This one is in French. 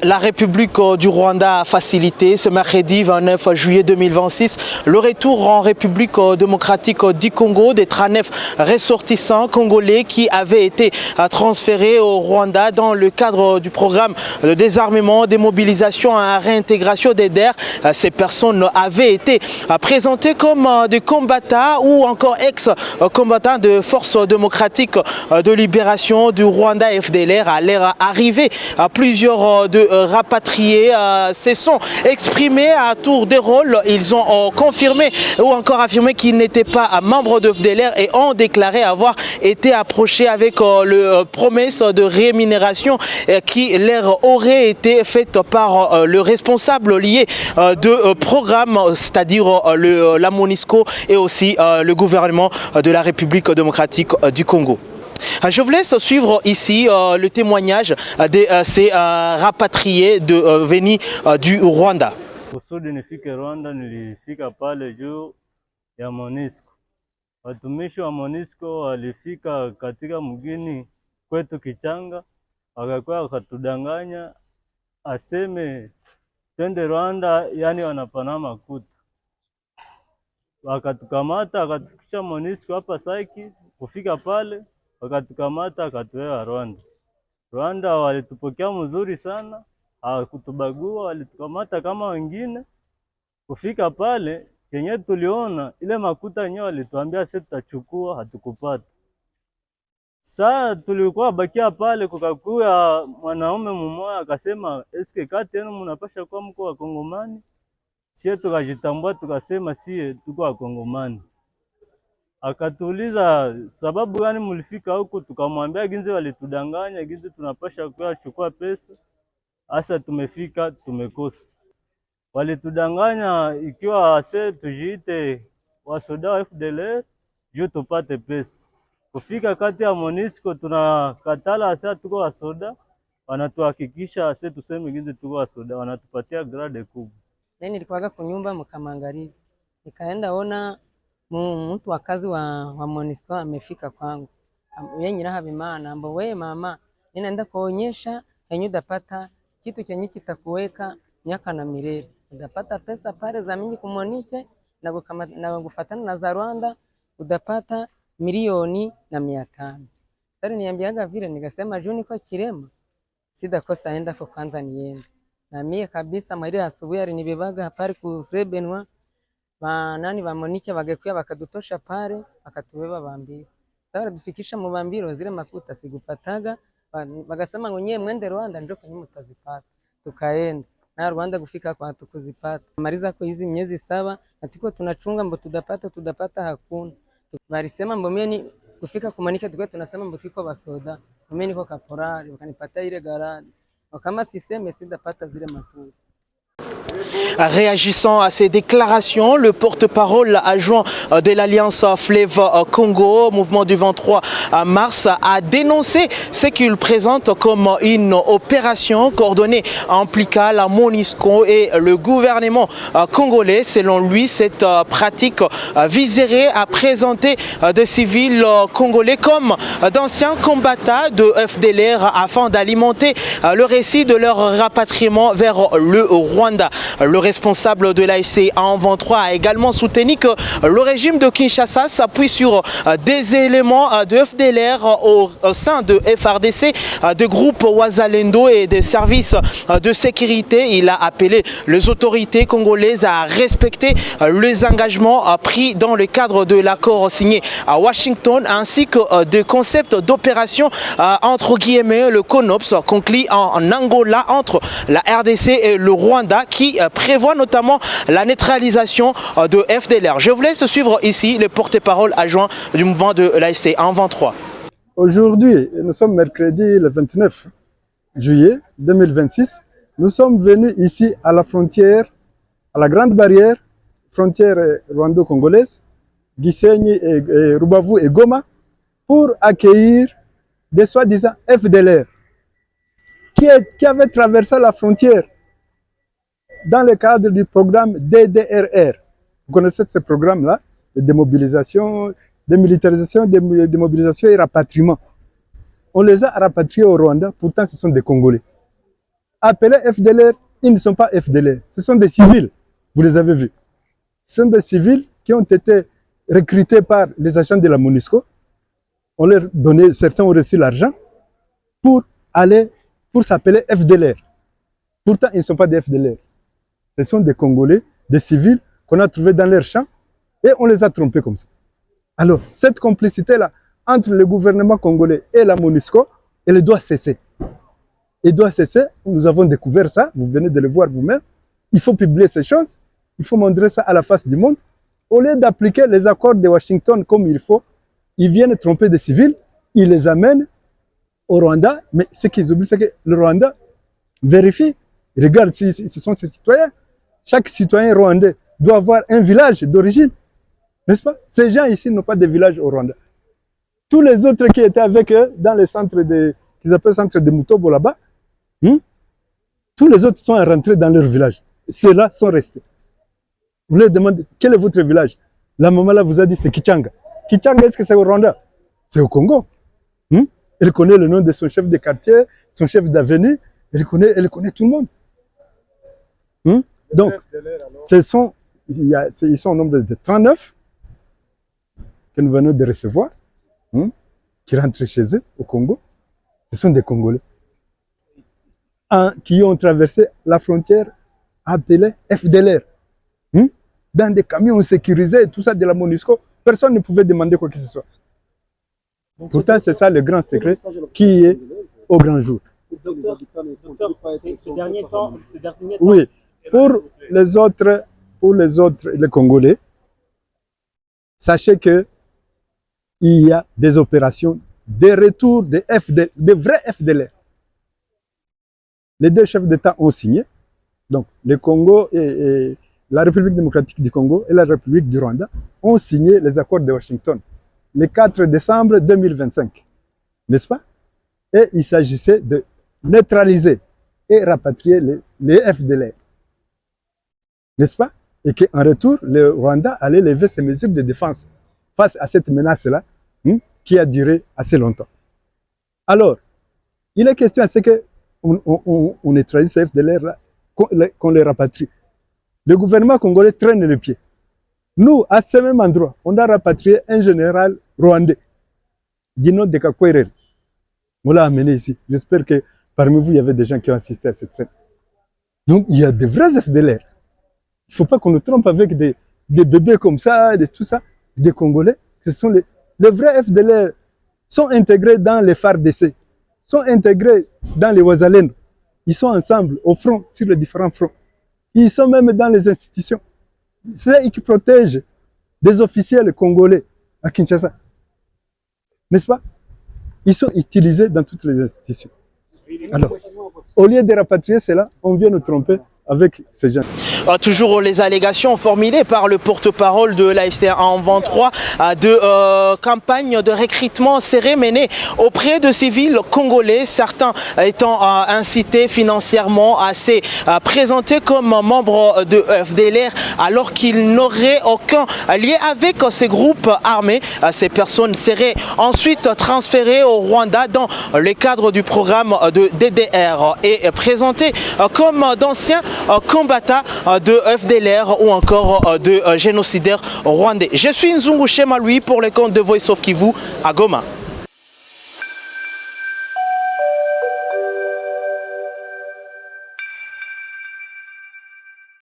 La République du Rwanda a facilité ce mercredi 29 juillet 2026 le retour en République démocratique du Congo des 39 ressortissants congolais qui avaient été transférés au Rwanda dans le cadre du programme de désarmement, démobilisation et réintégration des DER. Ces personnes avaient été présentées comme des combattants ou encore ex-combattants de forces démocratiques de libération du Rwanda FDLR. À leur arrivée, plusieurs de rapatriés se sont exprimés à tour de rôle. Ils ont confirmé ou encore affirmé qu'ils n'étaient pas membres de FDLR et ont déclaré avoir été approchés avec la promesse de rémunération qui leur aurait été faite par le responsable lié de programme, c'est-à-dire la MONUSCO et aussi le gouvernement de la République démocratique du Congo. Je vous laisse suivre ici le témoignage de ces rapatriés venus du Rwanda. Kusudi nifike Rwanda, nilifika pale juu ya MONUSCO. Watumishi wa MONUSCO walifika katika mgini kwetu Kichanga, wakakuwa wakatudanganya aseme twende Rwanda, yani wanapana makuta. Wakatukamata, wakatufikisha MONUSCO hapa Saiki. Kufika pale wakatukamata, wakatuweka Rwanda. Rwanda walitupokea mzuri sana, hawakutubagua, walitukamata kama wengine. Kufika pale kenye tuliona ile makuta yenyewe walituambia sisi tutachukua, hatukupata. Saa tulikuwa bakia pale, kukakuya mwanaume mmoja akasema eske kati yenu mnapasha kuwa mko wa Kongomani? Sie tukajitambua tukasema sie tuko wa Kongomani. Akatuuliza sababu gani mlifika huko, tukamwambia ginzi walitudanganya, ginzi tunapasha kuwa chukua pesa. Asa tumefika tumekosa. Walitudanganya ikiwa ase tujiite wasoda wa FDLR juu tupate pesa. Kufika kati ya MONUSCO tunakatala ase tuko wasoda, wanatuhakikisha ase tuseme ginzi tuko wasoda, wanatupatia grade kubwa. Mimi nilikuwaga kunyumba mkamangaribi. Nikaenda ona mtu wa kazi wa MONUSCO amefika kwangu. Yeye Nyirahabimana ambo, we mama, ninaenda kuonyesha yenye utapata kitu chenye kitakuweka miaka na milele. Utapata pesa pale za mingi kumonike na kufatana na za Rwanda utapata 1,500,000. Sasa niambiaga vile, nikasema juu niko kirema sidakosa enda kwa kwanza niende. Na mie kabisa mwili asubuhi alinibebaga pale kusebenwa nani ba Monike bagekuya bakadutosha pale bakatubeba bambiro. Sasa baradufikisha mu bambiro zile makuta sigupataga, bagasema ngo nyie mwende Rwanda ndio kwenye mtazipata. Tukaenda na Rwanda kufika kwa tukuzipata. Maliza kwa hizi miezi 7 na tuko tunachunga mbo tudapata hakuna. Balisema mbo mimi kufika kumanika tukao tunasema mbo tuko basoda. Mimi niko kaporari wakanipata ile garani. Kama siseme sidapata zile makuta. Réagissant à ces déclarations, le porte-parole adjoint de l'Alliance Fleuve Congo, mouvement du 23 mars, a dénoncé ce qu'il présente comme une opération coordonnée impliquant la MONUSCO et le gouvernement congolais. Selon lui, cette pratique viserait à présenter des civils congolais comme d'anciens combattants de FDLR afin d'alimenter le récit de leur rapatriement vers le Rwanda. Le responsable de l'AFC M23 a également soutenu que le régime de Kinshasa s'appuie sur des éléments de FDLR au sein de FRDC, de groupes Wazalendo et des services de sécurité. Il a appelé les autorités congolaises à respecter les engagements pris dans le cadre de l'accord signé à Washington ainsi que des concepts d'opération entre guillemets le CONOPS conclu en Angola entre la RDC et le Rwanda qui prévoit notamment la neutralisation de FDLR. Je vous laisse suivre ici le porte-parole adjoint du mouvement de l'AFC M23. Aujourd'hui, nous sommes mercredi le 29 juillet 2026. Nous sommes venus ici à la frontière, à la grande barrière, frontière rwando-congolaise, Gisenyi et Rubavu et Goma, pour accueillir des soi-disant FDLR qui avaient traversé la frontière dans le cadre du programme DDRR. Vous connaissez ce programme-là, de démobilisation, démilitarisation, démobilisation et rapatriement. On les a rapatriés au Rwanda, pourtant ce sont des Congolais. appelés FDLR, ils ne sont pas FDLR. Ce sont des civils, vous les avez vus. Ce sont des civils qui ont été recrutés par les agents de la MONUSCO. On leur donnait, certains ont reçu l'argent pour s'appeler FDLR. Pourtant, ils ne sont pas des FDLR. Ce sont des Congolais, des civils qu'on a trouvés dans leurs champs et on les a trompés comme ça. Alors, cette complicité-là entre le gouvernement congolais et la MONUSCO, elle doit cesser. Elle doit cesser. Nous avons découvert ça, vous venez de le voir vous-même. Il faut publier ces choses, il faut montrer ça à la face du monde. Au lieu d'appliquer les accords de Washington comme il faut, ils viennent tromper des civils, ils les amènent au Rwanda, mais ce qu'ils oublient, c'est que le Rwanda vérifie, regarde si ce sont ses citoyens. Chaque citoyen rwandais doit avoir un village d'origine, n'est-ce pas? Ces gens ici n'ont pas de village au Rwanda. Tous les autres qui étaient avec eux dans le centre qu'ils appellent centre de Mutobo là-bas, tous les autres sont rentrés dans leur village. Ceux-là sont restés. Vous leur demandez, quel est votre village? La maman là vous a dit, c'est Kichanga. Kichanga, est-ce que c'est au Rwanda? C'est au Congo. Elle connaît le nom de son chef de quartier, son chef d'avenue, elle connaît tout le monde. Donc, ils sont au nombre de 39 que nous venons de recevoir, qui rentrent chez eux au Congo. Ce sont des Congolais qui ont traversé la frontière appelée FDLR. Dans des camions sécurisés, tout ça de la MONUSCO, personne ne pouvait demander quoi que ce soit. Pourtant, c'est ça le grand secret qui est au grand jour. Docteur, ces derniers temps, oui, pour les autres, les Congolais, sachez que il y a des opérations de retour de vrais FDLR. Les deux chefs d'État ont signé, donc le Congo et la République démocratique du Congo et la République du Rwanda ont signé les accords de Washington le 4 décembre 2025, n'est-ce pas? Et il s'agissait de neutraliser et rapatrier les FDLR, n'est-ce pas? Et qu'en retour, le Rwanda allait lever ses mesures de défense face à cette menace-là qui a duré assez longtemps. Alors, il est question à ce qu'on neutralise ces FDLR-là, qu'on les rapatrie. Le gouvernement congolais traîne le pied. Nous, à ce même endroit, on a rapatrié un général rwandais, Dino de Kakwerere. On l'a amené ici. J'espère que parmi vous, il y avait des gens qui ont assisté à cette scène. Donc, il y a de vrais FDLR. Il ne faut pas qu'on nous trompe avec des bébés comme ça, de tout ça, des Congolais. Ce sont les vrais FDLR sont intégrés dans les FARDC, sont intégrés dans les Wazalendo. Ils sont ensemble au front, sur les différents fronts. Ils sont même dans les institutions. C'est eux qui protègent des officiels congolais à Kinshasa. N'est-ce pas? Ils sont utilisés dans toutes les institutions. Alors, au lieu de rapatrier cela, on vient nous tromper avec ces gens. Toujours les allégations formulées par le porte-parole de l'AFC en 23 de campagne de recrutement serré menée auprès de civils congolais, certains étant incités financièrement à se présenter comme membres de FDLR alors qu'ils n'auraient aucun lien avec ces groupes armés. Ces personnes seraient ensuite transférées au Rwanda dans le cadre du programme de DDR et présentées comme d'anciens combattants de FDLR ou encore de génocidaires rwandais. Je suis Nzungu Shema, lui, pour le compte de Voice of Kivu à Goma.